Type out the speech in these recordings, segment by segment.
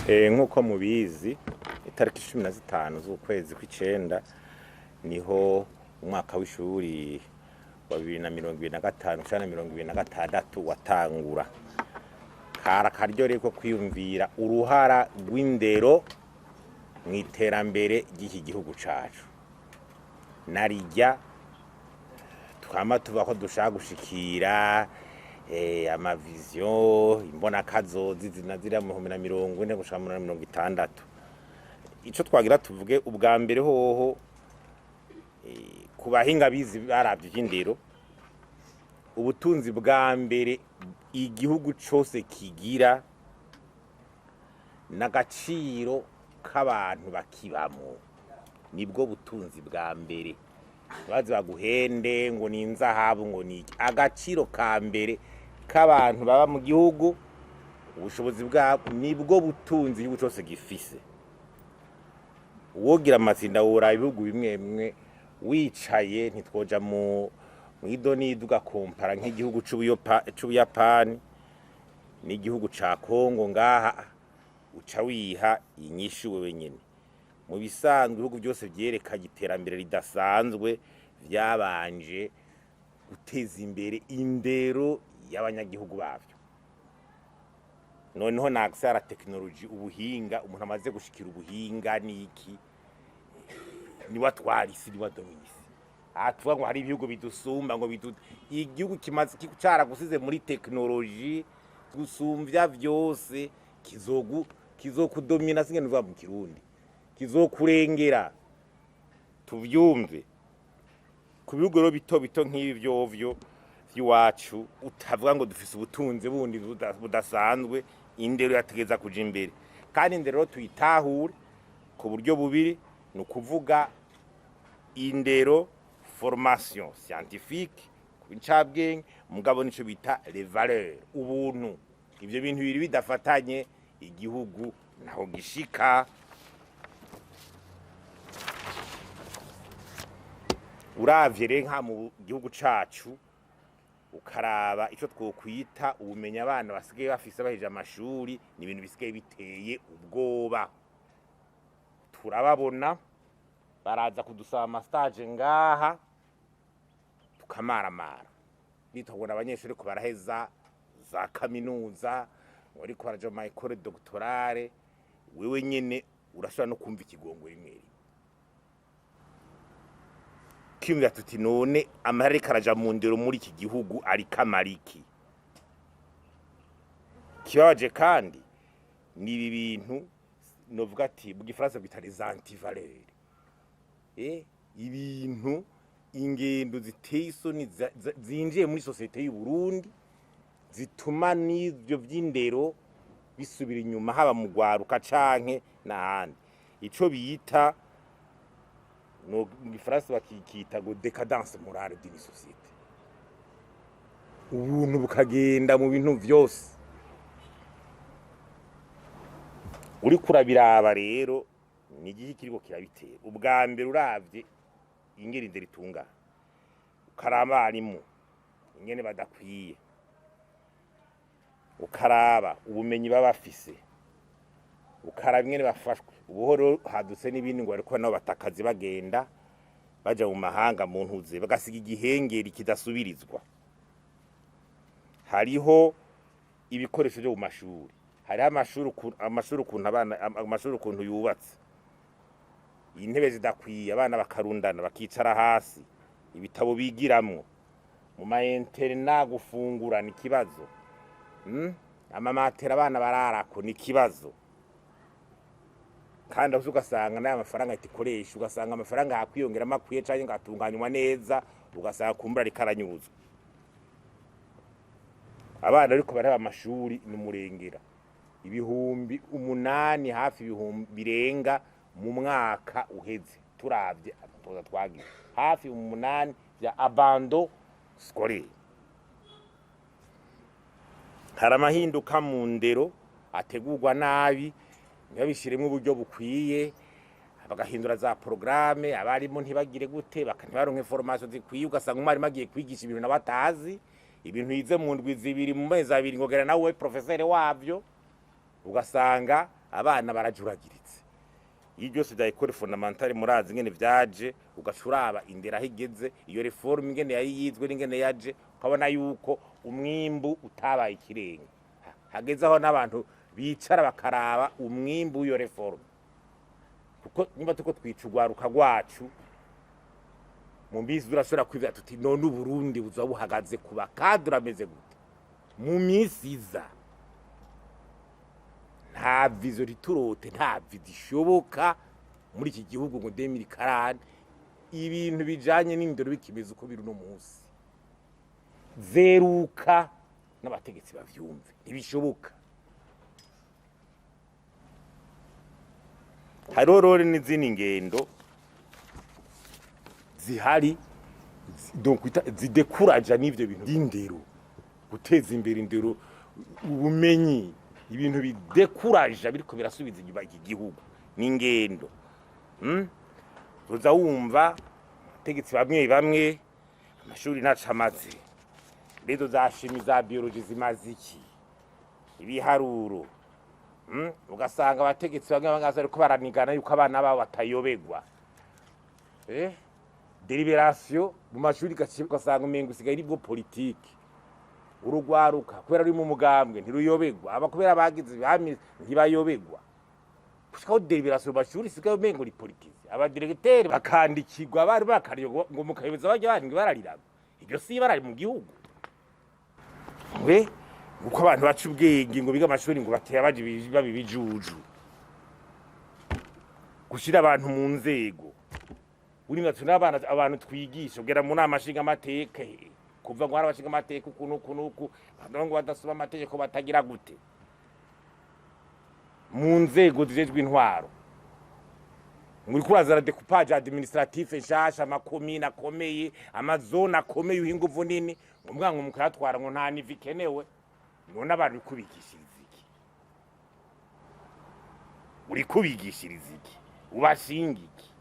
Nk'uko mubizi itariki 15 z'ukwezi kw'icenda niho umwaka w'ishuri wa 2025 cyane 2026 watangura. Kara karyo reko kwiyumvira uruhara rw'indero mw'iterambere ry'iki gihugu cacu. Narijya twama tuba ko dushaka gushikira amavision imbona kazozi zinazira mu 2040 gushika mu 2060. Ico twagira tuvuge ubwa mbere hoho ku bahinga bizi baravye ivy'indero, ubutunzi bwa mbere igihugu cose kigira n'agaciro k'abantu bakibamo, nibwo butunzi bwa mbere. Bazi baguhende ngo ni inzahabu ngo ni agaciro ka mbere k'abantu baba mu gihugu, ubushobozi bwabo nibwo butunzi igihugu cose gifise. Wogira amatsinda wora ibihugu bimwe bimwe wicaye ntitwoja mu idonido ugakompara nk'igihugu c'Ubuyapani n'igihugu ca Kongo, ngaha uca wiha inyishu wewe nyene. Mu bisanzwe ibihugu byose vyerekanye iterambere ridasanzwe vyabanje guteza imbere indero y'abanyagihugu bavyo. Noneho naksara technology ubuhinga, umuntu amaze gushikira ubuhinga niki ni watwarisi ni wadomisi. Tuvuga ngo hari ibihugu bidusumba ngo igihugu kimaze caragusize muri technology gusumvya vyose kizokudomina singe nuva mu Kirundi, kizokurengera. Tuvyumve ku bihugu rero bito bito nk'ibi vyovyo vy'iwacu, utavuga ngo dufise ubutunzi bundi budasanzwe, indero yategeza kuja imbere. Kandi indero tuyitahure ku buryo bubiri, no kuvuga indero formation scientifique kubincabwenge, mugabo nico bita les valeurs, ubuntu. Ivyo bintu biri bidafatanye igihugu naho gishika. Uravye rero nka mu gihugu cacu ukaraba ico twokwita ubumenyi abana basigaye bafise baheje amashuri, ni ibintu bisigaye biteye ubwoba. Turababona baraza kudusaba amastage ngaha tukamaramara, bitogora abanyeshuri ko baraheza za kaminuza wari ko baraja mu école doctorale, wewe nyene urashobora no kumva ikigongo rimwe kimwe tuti none amahari karaja mu ndero muri iki gihugu ari kamariki. Kibaje kandi ni ibi bintu novuga ati mu gifaransa bita les antivaleurs. Ibintu ingendo ziteye isoni zinjiye muri societe y'u Burundi zituma n'ivyo vy'indero bisubira inyuma, haba mu gwaruka canke n'ahandi. Ico biyita no gifaransa bakikita ngo décadence morale d'une société. Ubuntu bukagenda mu bintu vyose. Uri kurabiraba rero ni igihe kiriko kirabitera. Ubwa mbere uravye ingeri indero itunga, ukaraba abarimu ingene badakwiye, ukaraba ubumenyi baba bafise, ukaraba ingene bafashwe. Ubuhoro hadutse n'ibindi ngo ariko nabo batakazi bagenda baja mu mahanga mu ntuze bagasiga igihengeri kidasubirizwa. Hariho ibikoresho byo mu mashuri, hariho amashuri ukuntu abana amashuri ukuntu yubatse, intebe zidakwiye, abana bakarundana bakicara hasi, ibitabo bigiramwo mu ma-internat gufungura ni kibazo, amamatera abana bararako ni kibazo. Kandi ugasanga nayo amafaranga itikoresha, ugasanga amafaranga hakwiyongera makwiye canke ngatunganywa neza, ugasanga kumbura rikaranyuzwa. Abana ariko baraba amashuri n'umurengera ibihumbi 8 hafi ibihumbi birenga mu mwaka uheze. Turavye amatoza twagiye hafi 8 ya abandon scolaire. Haramahinduka mu ndero ategurwa nabi, ntibabishiremo uburyo bukwiye, bagahindura za programme, abarimo ntibagire gute, bakantibaronke formation zikwiye, ugasanga umwarimu agiye kwigisha ibintu nabatazi, ibintu yize mu ndwi zibiri mu mezi abiri ngogera nawe professeur wavyo, ugasanga abana barajuragiritse. Iyo byose bya école fondamentale murazi ngene vyaje ugacuraba indera higeze iyo reforme ngene yayizwe n'ingene yaje ukabona yuko umwimbu utabaye ikirenga. Hageze aho n'abantu bicara bakaraba umwimbu w'iyo reforme. Kuko niba tuko twicugwaruka rwacu mu mbizi durashobora kwivya tuti none Burundi buzabuhagaze kuba kadura ameze gute mu misi iza. Nta vizo riturote nta vidishoboka muri iki gihugu ngo 2040 ibintu bijanye n'indero bikimeze uko biri no munsi. Zeruka n'abategetsi bavyumve ntibishoboka. Harorore n'izindi ngendo zihari donc zidekuraja n'ivyo bintu by'indero, guteza imbere indero, ubumenyi, ibintu bidekuraja biriko birasubiza inyuma iki gihugu n'ingendo. Tuza wumva abategetsi bamwe amashuri nacamaze, rezo za shimi za biology zimaze iki, ibiharuro, ugasanga abategetsi bamwe bangaza ariko baranigana yuko abana babo batayobegwa. Deliberation mu mashuri gasanga umengo usigaye nibwo politiki. Urugwaruka kubera ari mu mugambwe ntiruyobegwa, aba kubera bagize bami ntibayobegwa. Kushikaho deliberation bashuri sigaye umengo ri politiki. Aba directeur bakandikirwa bari bakariyo ngo mukayobeza bajya bari barariraga. Ibyo si barari mu gihugu. Uko abantu bacu ubwenge ngo biga amashuri ngo bateye abaje babibijuju. Gushira abantu mu nzego. Uri natuna abantu twigisha ugera mu nama nshinga amateka kuva ngo harabashinga amateka ukunuku ngo badasoma amategeko batagira gute mu nzego zijejwe intwaro. Muri kurazara découpage administratif nshasha amakomine akomeye amazone akomeye uhinguvu nini umwango mukayatwara ngo nta nivikenewe none abantu kubigishiriza iki, uri kubigishiriza iki, ubashinga iki?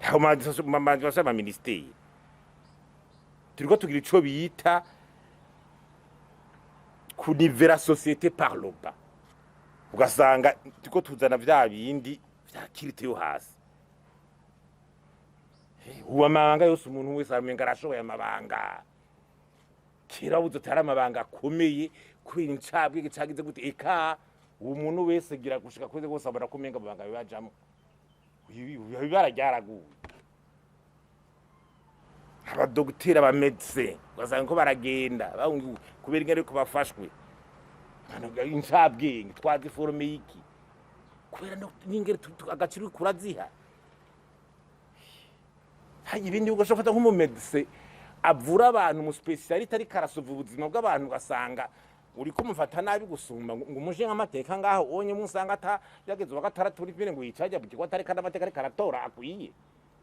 Ama ministeri turiko tugira ico bita kunivera société par le bas. Ugasanga turiko tuzana vya bindi vya kirite yo hasi. Uwamabanga yose umuntu wese amenga arashoboye amabanga. Kira buzotara amabanga akomeye kwira incabwe gicagize gute eka umuntu wese gira gushika kweze gose abara kumenga amabanga bibajamo. Barajyaraguye abadogiteri abamedecin ugasanga ko baragenda kubera ingene ko bafashwe incabwenge twazi forme y'iki kubera n'ingene agaciro kuraziha. Hayi ibindi ugashofata nk'umumedecin avura abantu mu specialist ari karasova ubuzima bw'abantu ugasanga uri kumufata nabi gusumba ngo umushinga amateka ngaho onye musanga ata yageze wa gatandatu uri bine ngo yicaje bukiko atari kandi amateka ari karatora akwiye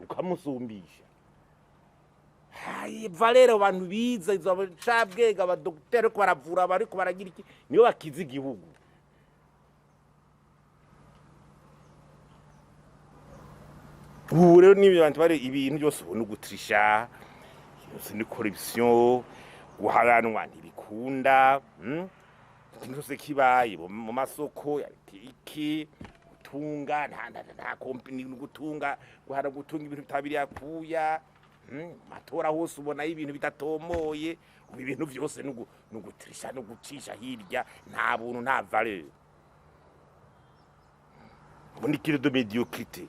ukamusumbisha. Hayi valero abantu biza izo cabwega abadokiteri ko baravura bari ko baragira iki niyo bakiza igihugu. Ubu rero n'ibyo abantu bari ibintu byose ubona gutrisha yose ni corruption guharanwa ntibikunda. Cyose kibaye mu masoko iki gutunga nta company gutunga guhara gutunga ibintu bitabiri yakuya matora hose ubona ibintu bitatomoye ibintu byose n'ugutrisha no gucisha hirya nta buntu nta valeur. Ubundi kiri de médiocrité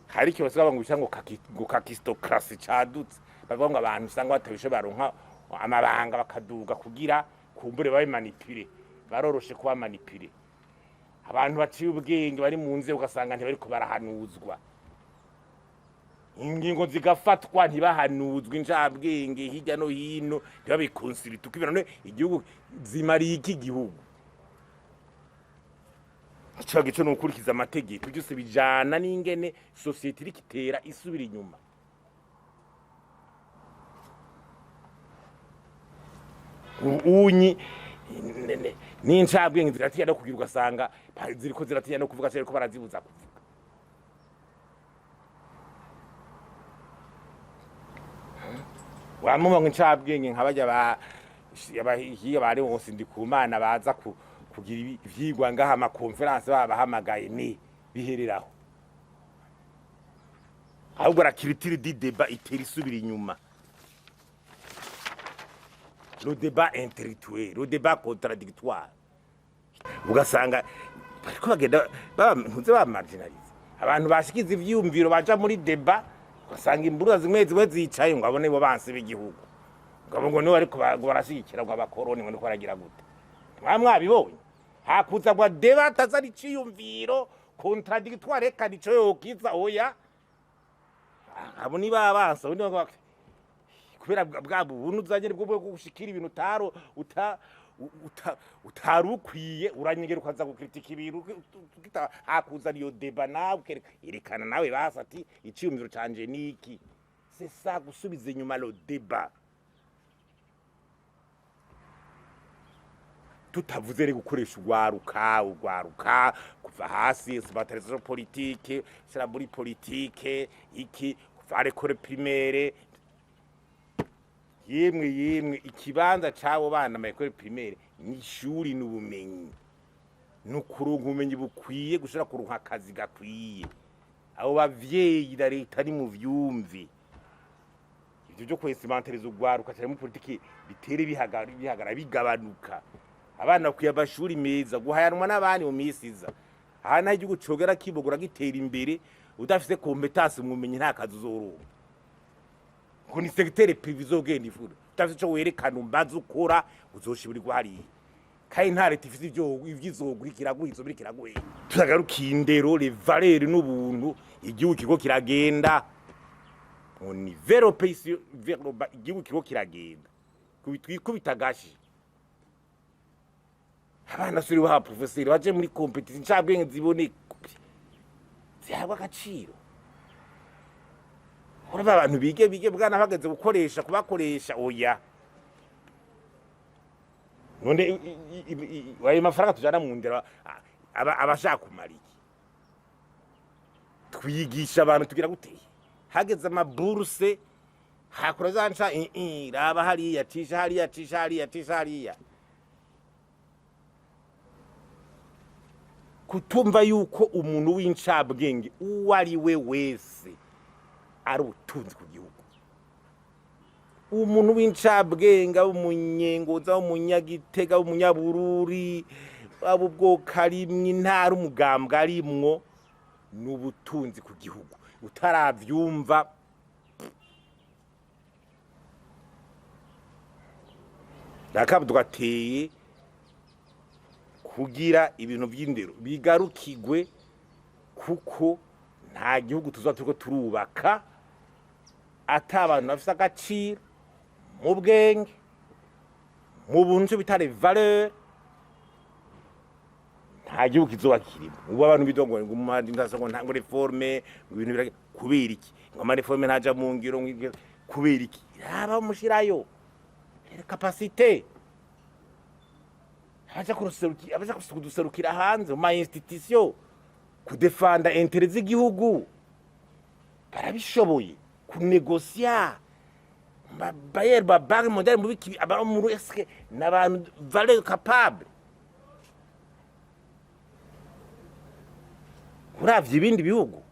hari cyo basaba ngo bishango kakistocracy cadutse bavuga ngo abantu usanga batabishe baronka amabanga bakaduga kugira kumbure babe manipule baroroshe kuba manipule. Abantu baciye ubwenge bari mu nze ugasanga ntibari ko barahanuzwa ingingo zigafatwa ntibahanuzwe injabwenge hirya no hino ntibabikonsirite ukibera none igihugu zimari iki gihugu cyo n'ukurikiza amategeko byose bijana n'ingene society rikitera isubira inyuma. Unyi n'incabwenge ziratiya no kugira ugasanga ziriko ziratiya no kuvuga cyane ko barazibuza kuvuga. Wamuma ngo incabwenge nk'abajya abahiye bari bose ndi ku Mana baza kugira ivyigwa ngaha ama conference babahamagaye ni bihereraho ahubwo la culture du débat itera isubira inyuma le débat intellectuel le débat contradictoire ugasanga bariko bagenda ntuze ba marginalize abantu bashikiza ivyumviro baja muri débat ugasanga imburuza zimwe zicaye ngo abone bo banse b'igihugu ngo niwe ariko barashikira ngo abakoroni ngo niko baragira gute mwabibonye hakuza gwa débat tazari ciyumviro contradictoire kandi cyo yokiza oya abo ni babansa undi ngo kubera bwa buntu uzagere bwo gushikira ibintu taro utarukwiye uranyegera ukaza gukritika ibintu hakuza niyo débat nawe erekana nawe basati iciyumviro canje niki c'est ça gusubiza inyuma le débat tutavuze rero gukoresha ugwaruka kuva hasi batarizo politique sera muri politique iki kuvare kore primaire yemwe ikibanza cabo bana mayekore primaire ni shuri n'ubumenyi n'ukuronka ubumenyi bukwiye gushira kuronka akazi gakwiye abo bavyeyi da leta ni mu vyumvi ivyo byo kwesimanteriza ugwaruka cyane mu politique bitere bihagara bigabanuka abana kuya bashuri meza guhayanwa n'abandi mu misiza hana igihugu cogera kibogura gitera imbere udafise competence mu menye nta kazi uzoronka ko ni secteur privé zogenda ifura udafise cyo werekana umbaza ukora uzoshiburirwa hari kai ntare tifise ivyizogurikira guhizo birikira guhe turagarukiye indero les valeurs n'ubuntu igihugu kigo kiragenda on vero pays vero igihugu kigo kiragenda kubitagashi abana suri wa professeur baje muri competition ncabwenge zibone zihabwa agaciro uraba abantu bige bwana bageze gukoresha kubakoresha oya none waye mafaranga tujana mu ndera abashaka kumariki twigisha abantu tugira guteye hageze ama bourse hakora zanca raba hariya tisha hariya kutumva yuko umuntu w'incabwenge uwari we wese ari ubutunzi ku gihugu umuntu w'incabwenge umunyengoza umunyagitega umunyabururi abo bwo karimwe ntari umugambwe arimwo n'ubutunzi ku gihugu utaravyumva nakabdwateye kugira ibintu by'indero bigarukigwe kuko nta gihugu tuzaturiko turubaka atabantu bafise agaciro mu bwenge mu buntu bitare valeur nta gihugu kizoba kirimo ubu abantu bidongo ngo umandi ndasongo ntango reforme ibintu birage kubera iki ngo ama reforme ntaja mu ngiro kubera iki aba mushirayo capacité abaja kuduserukira hanze mu institution kudefanda intérêt z'igihugu barabishoboye kunegocia bayer banque moderne mu biki aba mu eske n'abantu valeur capable uravye ibindi bihugu